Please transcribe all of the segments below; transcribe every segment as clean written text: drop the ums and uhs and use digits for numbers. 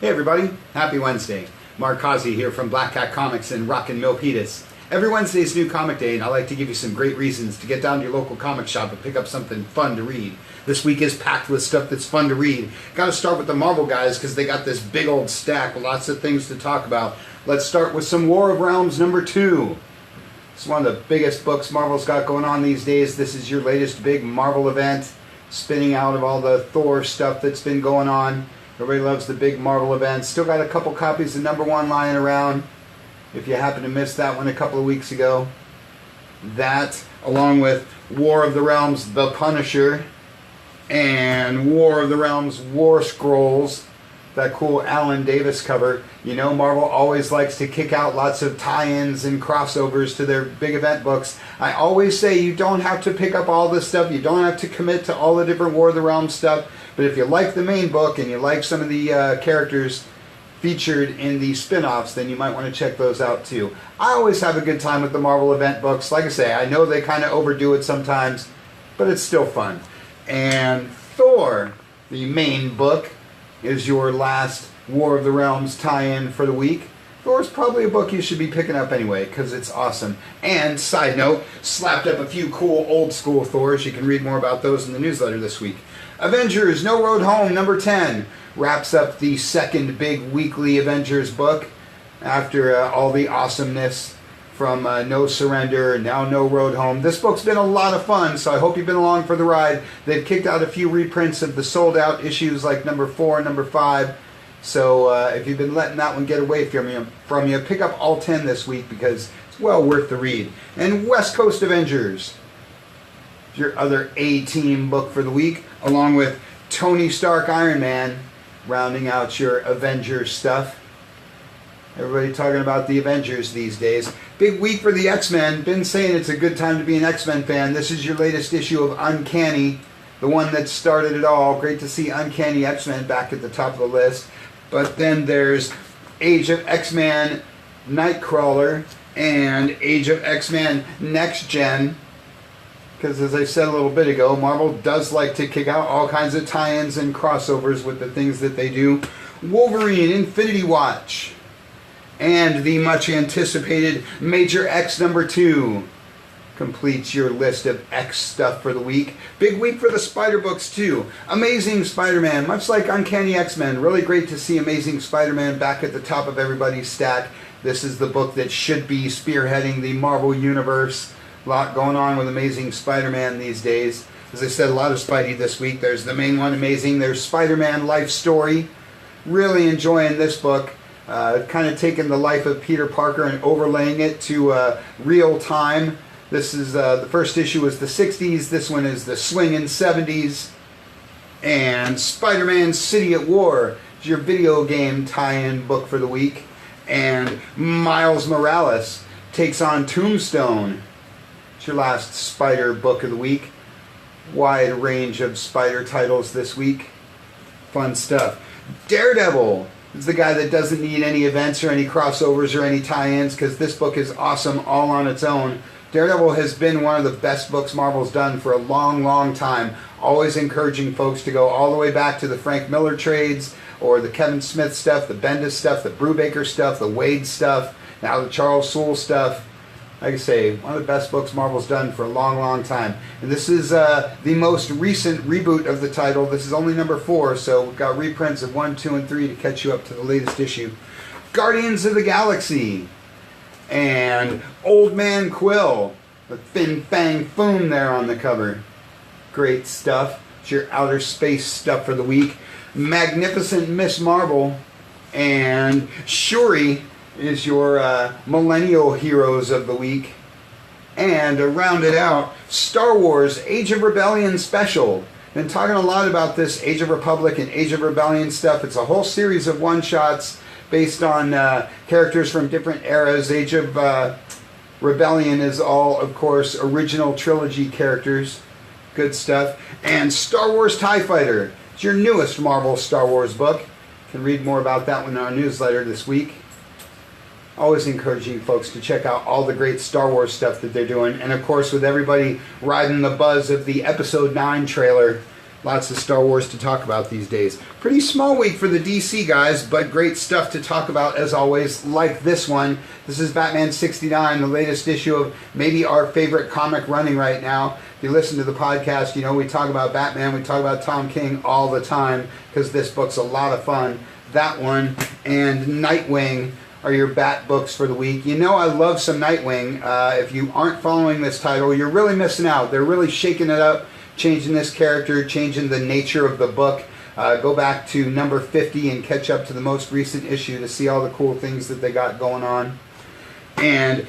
Hey everybody, happy Wednesday. Mark Causey here from Black Cat Comics in Rockin' Milpitas. Every Wednesday is New Comic Day and I like to give you some great reasons to get down to your local comic shop and pick up something fun to read. This week is packed with stuff that's fun to read. Gotta start with the Marvel guys because they got this big old stack with lots of things to talk about. Let's start with some War of Realms #2. It's one of the biggest books Marvel's got going on these days. This is your latest big Marvel event, spinning out of all the Thor stuff that's been going on. Everybody loves the big Marvel events. Still got a couple copies of #1 lying around if you happen to miss that one a couple of weeks ago. That, along with War of the Realms The Punisher and War of the Realms War Scrolls, that cool Alan Davis cover. You know, Marvel always likes to kick out lots of tie-ins and crossovers to their big event books. I always say you don't have to pick up all this stuff. You don't have to commit to all the different War of the Realms stuff. But if you like the main book and you like some of the characters featured in the spin-offs, then you might want to check those out too. I always have a good time with the Marvel event books. Like I say, I know they kind of overdo it sometimes, but it's still fun. And Thor, the main book, is your last War of the Realms tie-in for the week. Thor's probably a book you should be picking up anyway, because it's awesome. And, side note, slapped up a few cool old school Thors. You can read more about those in the newsletter this week. Avengers No Road Home #10 wraps up the second big weekly Avengers book after all the awesomeness from No Surrender and now No Road Home. This book's been a lot of fun, so I hope you've been along for the ride. They've kicked out a few reprints of the sold out issues like #4 and #5. So if you've been letting that one get away from you, pick up all 10 this week because it's well worth the read. And West Coast Avengers, your other A-team book for the week, along with Tony Stark Iron Man, rounding out your Avengers stuff. Everybody talking about the Avengers these days. Big week for the X-Men. Been saying it's a good time to be an X-Men fan. This is your latest issue of Uncanny, the one that started it all. Great to see Uncanny X-Men back at the top of the list. But then there's Age of X-Men Nightcrawler and Age of X-Men Next Gen. Because as I said a little bit ago, Marvel does like to kick out all kinds of tie-ins and crossovers with the things that they do. Wolverine Infinity Watch. And the much anticipated Major X #2 completes your list of X stuff for the week. Big week for the Spider books too. Amazing Spider-Man, much like Uncanny X-Men. Really great to see Amazing Spider-Man back at the top of everybody's stack. This is the book that should be spearheading the Marvel Universe. A lot going on with Amazing Spider-Man these days. As I said, a lot of Spidey this week. There's the main one, Amazing. There's Spider-Man Life Story. Really enjoying this book. Kind of taking the life of Peter Parker and overlaying it to real time. This is the first issue was the 60s. This one is the swinging 70s. And Spider-Man City at War is your video game tie-in book for the week. And Miles Morales takes on Tombstone. It's your last Spider book of the week. Wide range of Spider titles this week. Fun stuff. Daredevil is the guy that doesn't need any events or any crossovers or any tie-ins because this book is awesome all on its own. Daredevil has been one of the best books Marvel's done for a long, long time. Always encouraging folks to go all the way back to the Frank Miller trades or the Kevin Smith stuff, the Bendis stuff, the Brubaker stuff, the Wade stuff, now the Charles Soule stuff. Like I say, one of the best books Marvel's done for a long, long time. And this is the most recent reboot of the title. This is only #4, so we've got reprints of 1, 2, and 3 to catch you up to the latest issue. Guardians of the Galaxy and Old Man Quill with Fin Fang Foom there on the cover. Great stuff. It's your outer space stuff for the week. Magnificent Miss Marvel and Shuri is your millennial heroes of the week. And to round it out, Star Wars Age of Rebellion special. Been talking a lot about this Age of Republic and Age of Rebellion stuff. It's a whole series of one-shots based on characters from different eras. Age of Rebellion is all, of course, original trilogy characters. Good stuff. And Star Wars TIE Fighter. It's your newest Marvel Star Wars book. You can read more about that one in our newsletter this week. Always encouraging folks to check out all the great Star Wars stuff that they're doing. And of course, with everybody riding the buzz of the Episode 9 trailer, Lots of Star Wars to talk about these days. Pretty small week for the DC guys, but great stuff to talk about as always, like this one. This is Batman 69, the latest issue of maybe our favorite comic running right now. If you listen to the podcast, you know we talk about Batman, we talk about Tom King all the time, because this book's a lot of fun. That one and Nightwing are your Bat books for the week. You know I love some Nightwing. If you aren't following this title, you're really missing out. They're really shaking it up, changing this character, changing the nature of the book. Go back to number 50 and catch up to the most recent issue to see all the cool things that they got going on. And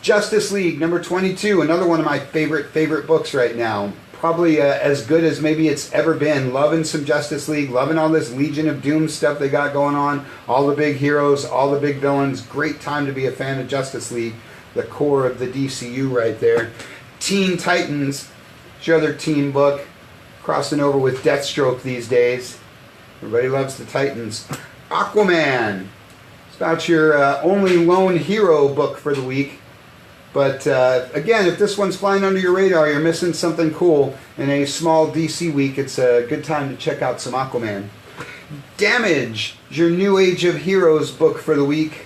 Justice League number 22, another one of my favorite books right now. Probably as good as maybe it's ever been. Loving some Justice League, loving all this Legion of Doom stuff they got going on. All the big heroes, all the big villains. Great time to be a fan of Justice League. The core of the DCU right there. Teen Titans, it's your other teen book. Crossing over with Deathstroke these days. Everybody loves the Titans. Aquaman. It's about your only lone hero book for the week. But again, if this one's flying under your radar, you're missing something cool in a small DC week, it's a good time to check out some Aquaman. Damage is your New Age of Heroes book for the week.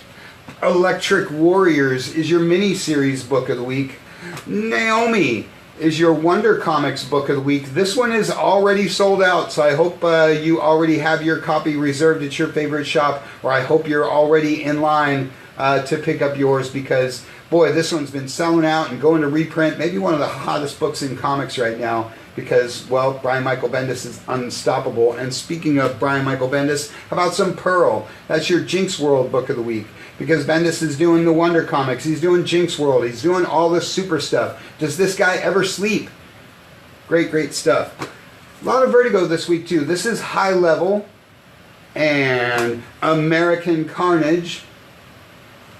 Electric Warriors is your mini-series book of the week. Naomi is your Wonder Comics book of the week. This one is already sold out, so I hope you already have your copy reserved at your favorite shop, or I hope you're already in line to pick up yours, because boy, this one's been selling out and going to reprint. Maybe one of the hottest books in comics right now, because, well, Brian Michael Bendis is unstoppable. And speaking of Brian Michael Bendis, how about some Pearl? That's your Jinx World book of the week, because Bendis is doing the Wonder Comics, he's doing Jinx World, he's doing all this super stuff. Does this guy ever sleep? Great stuff. A lot of Vertigo this week too. This is High Level and American Carnage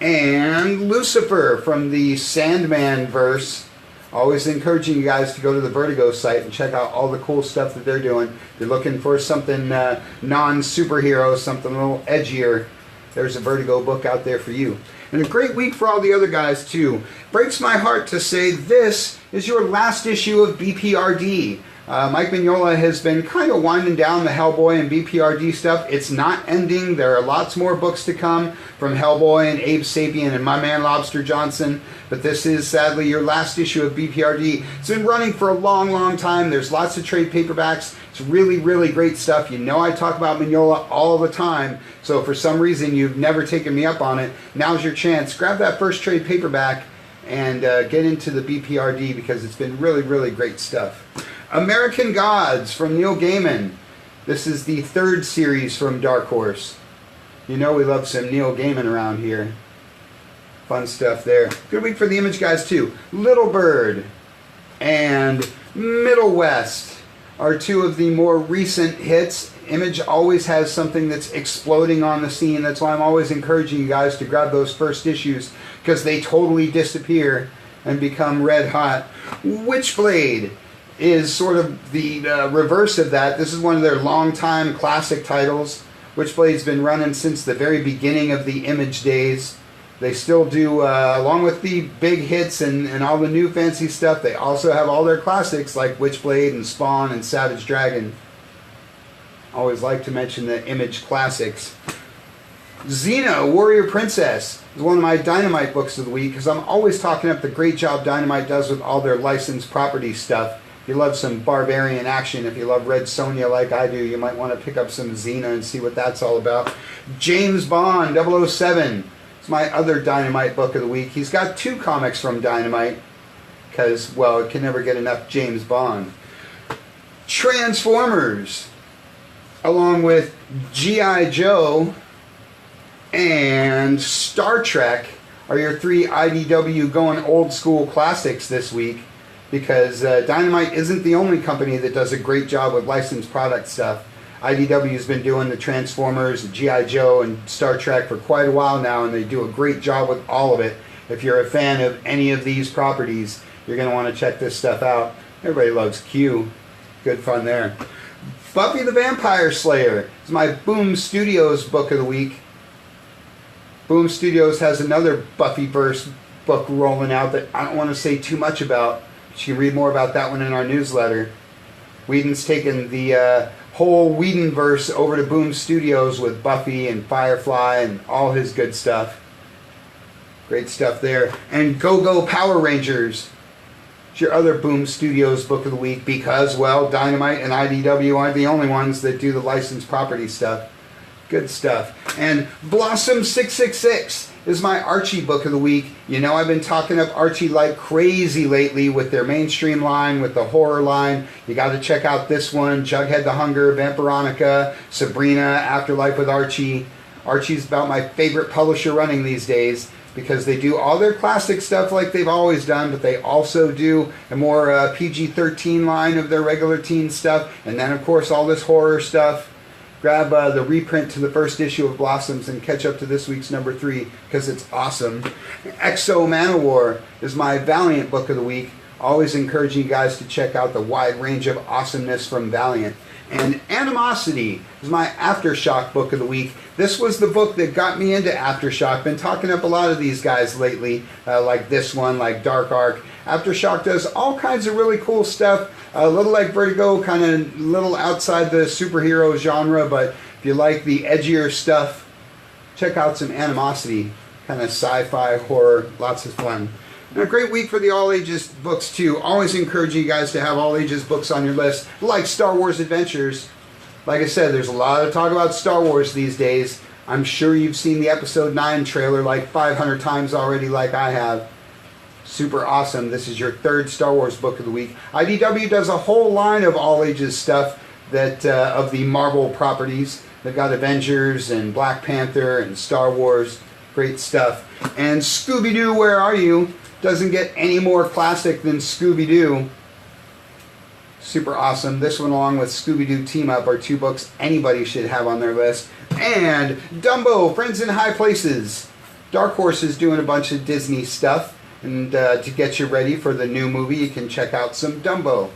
and Lucifer from the Sandman verse. Always encouraging you guys to go to the Vertigo site and check out all the cool stuff that they're doing. If you're looking for something non-superhero, something a little edgier, there's a Vertigo book out there for you. And a great week for all the other guys too. Breaks my heart to say this is your last issue of BPRD. Mike Mignola has been kind of winding down the Hellboy and BPRD stuff. It's not ending. There are lots more books to come from Hellboy and Abe Sapien and my man Lobster Johnson. But this is sadly your last issue of BPRD. It's been running for a long time. There's lots of trade paperbacks. It's really great stuff. You know I talk about Mignola all the time. So if for some reason you've never taken me up on it, now's your chance. Grab that first trade paperback and get into the BPRD, because it's been really great stuff. American Gods from Neil Gaiman. This is the third series from Dark Horse. You know we love some Neil Gaiman around here. Fun stuff there. Good week for the Image guys too. Little Bird and Middle West are two of the more recent hits. Image always has something that's exploding on the scene. That's why I'm always encouraging you guys to grab those first issues, because they totally disappear and become red hot. Witchblade is sort of the reverse of that. This is one of their long-time classic titles. Witchblade's been running since the very beginning of the Image days. They still do, along with the big hits and all the new fancy stuff, they also have all their classics like Witchblade and Spawn and Savage Dragon. Always like to mention the Image classics. Xena, Warrior Princess, is one of my Dynamite books of the week, because I'm always talking up the great job Dynamite does with all their licensed property stuff. If you love some barbarian action, if you love Red Sonja like I do, you might want to pick up some Xena and see what that's all about. James Bond 007 is my other Dynamite book of the week. He's got two comics from Dynamite, because, well, it can never get enough James Bond. Transformers, along with G.I. Joe and Star Trek, are your three IDW going old school classics this week, because Dynamite isn't the only company that does a great job with licensed product stuff. IDW's been doing the Transformers, G.I. Joe, and Star Trek for quite a while now, and they do a great job with all of it. If you're a fan of any of these properties, you're going to want to check this stuff out. Everybody loves Q. Good fun there. Buffy the Vampire Slayer is my Boom Studios book of the week. Boom Studios has another Buffyverse book rolling out that I don't want to say too much about. You can read more about that one in our newsletter. Whedon's taken the whole Whedonverse over to Boom Studios with Buffy and Firefly and all his good stuff. Great stuff there. And Go Go Power Rangers. It's your other Boom Studios book of the week because, well, Dynamite and IDW aren't the only ones that do the licensed property stuff. Good stuff. And Blossom 666 is my Archie book of the week. You know, I've been talking up Archie like crazy lately with their mainstream line, with the horror line. You got to check out this one, Jughead the Hunger, Vampironica, Sabrina, Afterlife with Archie. Archie's about my favorite publisher running these days because they do all their classic stuff like they've always done, but they also do a more PG-13 line of their regular teen stuff. And then, of course, all this horror stuff. Grab the reprint to the first issue of Blossoms and catch up to this week's number 3 because it's awesome. Exo Manowar is my Valiant book of the week. Always encouraging you guys to check out the wide range of awesomeness from Valiant. And Animosity is my Aftershock book of the week. This was the book that got me into Aftershock. Been talking up a lot of these guys lately, like this one, like Dark Ark. Aftershock does all kinds of really cool stuff. A little like Vertigo, kind of little outside the superhero genre, but if you like the edgier stuff, check out some Animosity. Kind of sci-fi, horror, lots of fun. And a great week for the all ages books too. Always encouraging you guys to have all ages books on your list, like Star Wars Adventures. Like I said, there's a lot of talk about Star Wars these days. I'm sure you've seen the Episode 9 trailer like 500 times already, like I have. Super awesome. This is your 3rd Star Wars book of the week. IDW does a whole line of all ages stuff that of the Marvel properties. They've got Avengers and Black Panther and Star Wars. Great stuff. And Scooby-Doo, Where Are You? Doesn't get any more classic than Scooby-Doo. Super awesome. This one along with Scooby-Doo Team Up are 2 books anybody should have on their list. And Dumbo, Friends in High Places. Dark Horse is doing a bunch of Disney stuff. And to get you ready for the new movie, you can check out some Dumbo.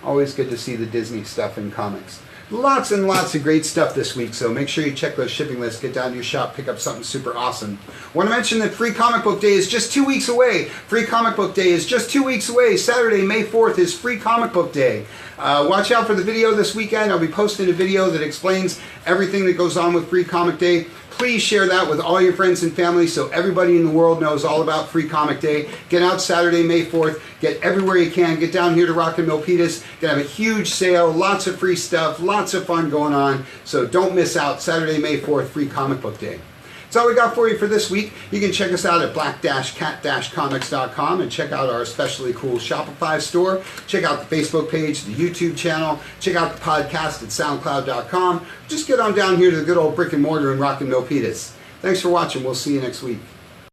Always good to see the Disney stuff in comics. Lots and lots of great stuff this week, so make sure you check those shipping lists, get down to your shop, pick up something super awesome. Want to mention that Free Comic Book Day is just 2 weeks away. Free Comic Book Day is just 2 weeks away. Saturday, May 4th is Free Comic Book Day. Watch out for the video this weekend. I'll be posting a video that explains everything that goes on with Free Comic Day. Please share that with all your friends and family so everybody in the world knows all about Free Comic Day. Get out Saturday, May 4th. Get everywhere you can. Get down here to Rock and Milpitas. Gonna have a huge sale, lots of free stuff, lots of fun going on. So don't miss out. Saturday, May 4th, Free Comic Book Day. That's all we got for you for this week. You can check us out at black-cat-comics.com and check out our especially cool Shopify store. Check out the Facebook page, the YouTube channel. Check out the podcast at soundcloud.com. Just get on down here to the good old brick and mortar in Rock and Milpitas. Thanks for watching. We'll see you next week.